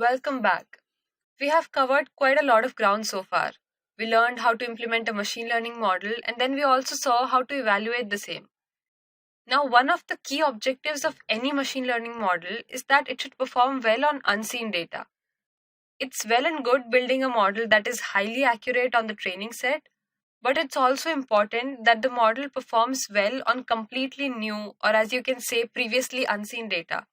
Welcome back. We have covered quite a lot of ground so far. We learned how to implement a machine learning model and then we also saw how to evaluate the same. Now, one of the key objectives of any machine learning model is that it should perform well on unseen data. It's well and good building a model that is highly accurate on the training set, but it's also important that the model performs well on completely new, or as you can say, previously unseen data.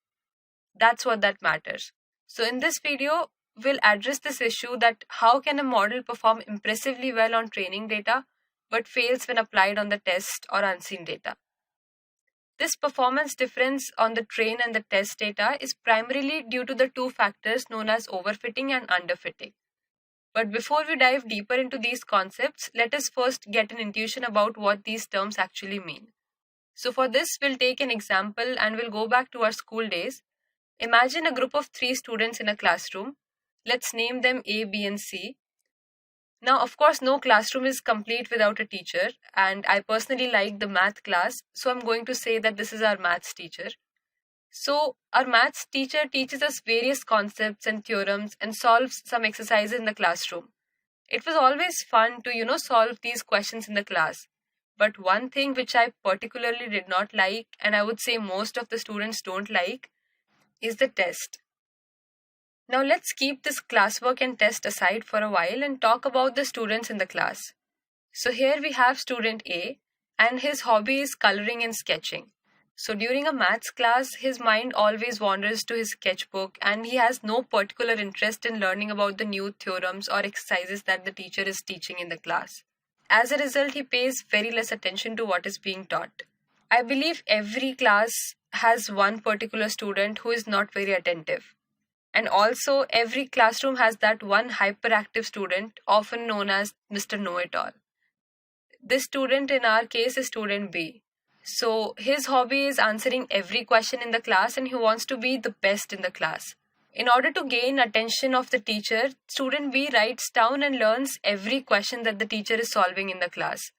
That's what that matters. So in this video, we'll address this issue that how can a model perform impressively well on training data but fails when applied on the test or unseen data. This performance difference on the train and the test data is primarily due to the two factors known as overfitting and underfitting. But before we dive deeper into these concepts, let us first get an intuition about what these terms actually mean. So for this, we'll take an example and we'll go back to our school days. Imagine a group of 3 students in a classroom. Let's name them A, B, and C. Now, of course, no classroom is complete without a teacher, and I personally like the math class, so I'm going to say that this is our maths teacher. So, our maths teacher teaches us various concepts and theorems and solves some exercises in the classroom. It was always fun to, solve these questions in the class. But one thing which I particularly did not like, and I would say most of the students don't like, is the test. Now let's keep this classwork and test aside for a while and talk about the students in the class. So here we have student A and his hobby is coloring and sketching. So during a maths class, his mind always wanders to his sketchbook and he has no particular interest in learning about the new theorems or exercises that the teacher is teaching in the class. As a result, he pays very less attention to what is being taught. I believe every class has one particular student who is not very attentive. And also, every classroom has that one hyperactive student, often known as Mr. Know-It-All. This student in our case is student B. So, his hobby is answering every question in the class and he wants to be the best in the class. In order to gain attention of the teacher, student B writes down and learns every question that the teacher is solving in the class.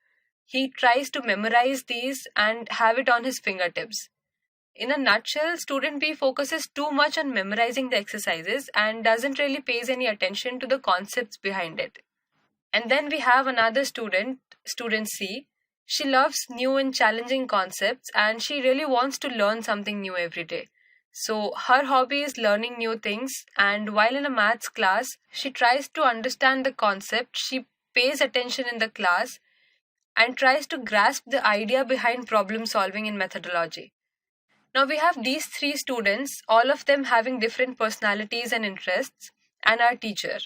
He tries to memorize these and have it on his fingertips. In a nutshell, student B focuses too much on memorizing the exercises and doesn't really pay any attention to the concepts behind it. And then we have another student, student C. She loves new and challenging concepts and she really wants to learn something new every day. So her hobby is learning new things, and while in a maths class, she tries to understand the concept, she pays attention in the class and tries to grasp the idea behind problem solving and methodology. Now we have these 3 students, all of them having different personalities and interests, and our teacher.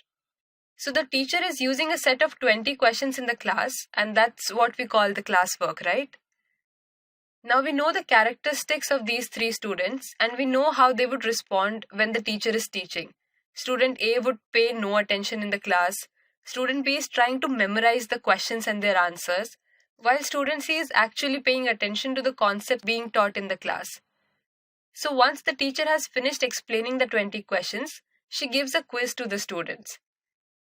So the teacher is using a set of 20 questions in the class, and that's what we call the classwork, right? Now we know the characteristics of these 3 students, and we know how they would respond when the teacher is teaching. Student A would pay no attention in the class. Student B is trying to memorize the questions and their answers, while student C is actually paying attention to the concept being taught in the class. So once the teacher has finished explaining the 20 questions, she gives a quiz to the students.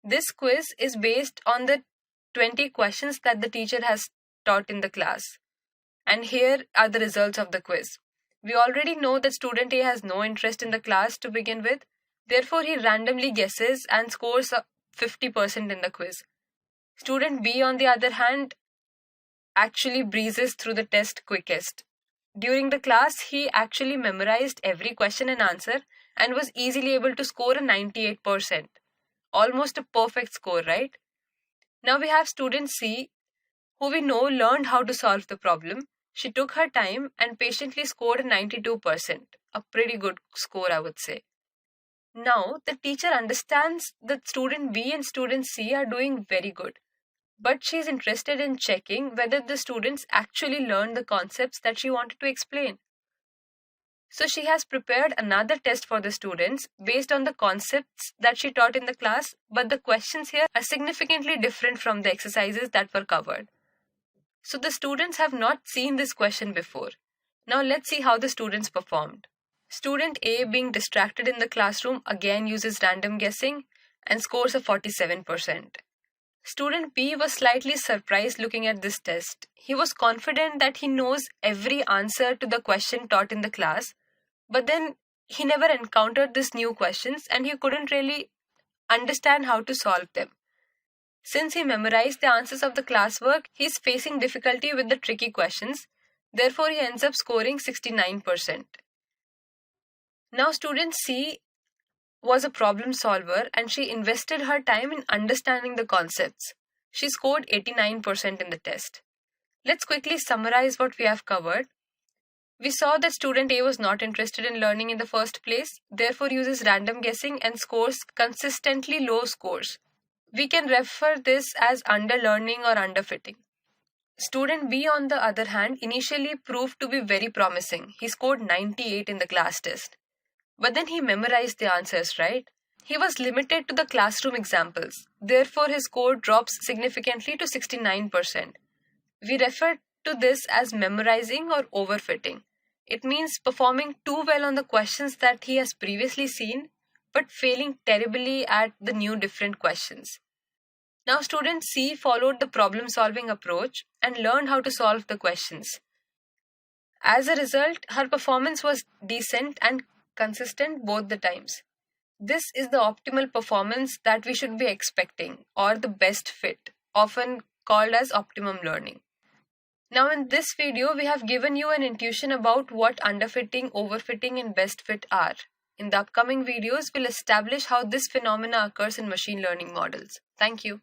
This quiz is based on the 20 questions that the teacher has taught in the class. And here are the results of the quiz. We already know that student A has no interest in the class to begin with. Therefore, he randomly guesses and scores 50% in the quiz. Student B, on the other hand, actually breezes through the test quickest. During the class, he actually memorized every question and answer and was easily able to score a 98%. Almost a perfect score, right? Now we have student C, who we know learned how to solve the problem. She took her time and patiently scored a 92%. A pretty good score, I would say. Now, the teacher understands that student B and student C are doing very good. But she is interested in checking whether the students actually learned the concepts that she wanted to explain. So she has prepared another test for the students based on the concepts that she taught in the class, but the questions here are significantly different from the exercises that were covered. So the students have not seen this question before. Now let's see how the students performed. Student A, being distracted in the classroom, again uses random guessing and scores a 47%. Student B was slightly surprised looking at this test. He was confident that he knows every answer to the question taught in the class, but then he never encountered these new questions and he couldn't really understand how to solve them. Since he memorized the answers of the classwork, he's facing difficulty with the tricky questions. Therefore, he ends up scoring 69%. Now, student C was a problem solver and she invested her time in understanding the concepts. She scored 89% in the test. Let's quickly summarize what we have covered. We saw that student A was not interested in learning in the first place, therefore uses random guessing and scores consistently low scores. We can refer this as underlearning or underfitting. Student B, on the other hand, initially proved to be very promising. He scored 98 in the class test. But then he memorized the answers, right? He was limited to the classroom examples. Therefore, his score drops significantly to 69%. We refer to this as memorizing or overfitting. It means performing too well on the questions that he has previously seen, but failing terribly at the new different questions. Now, student C followed the problem-solving approach and learned how to solve the questions. As a result, her performance was decent and consistent both the times. This is the optimal performance that we should be expecting, or the best fit, often called as optimum learning. Now, in this video, we have given you an intuition about what underfitting, overfitting, and best fit are. In the upcoming videos, we'll establish how this phenomena occurs in machine learning models. Thank you.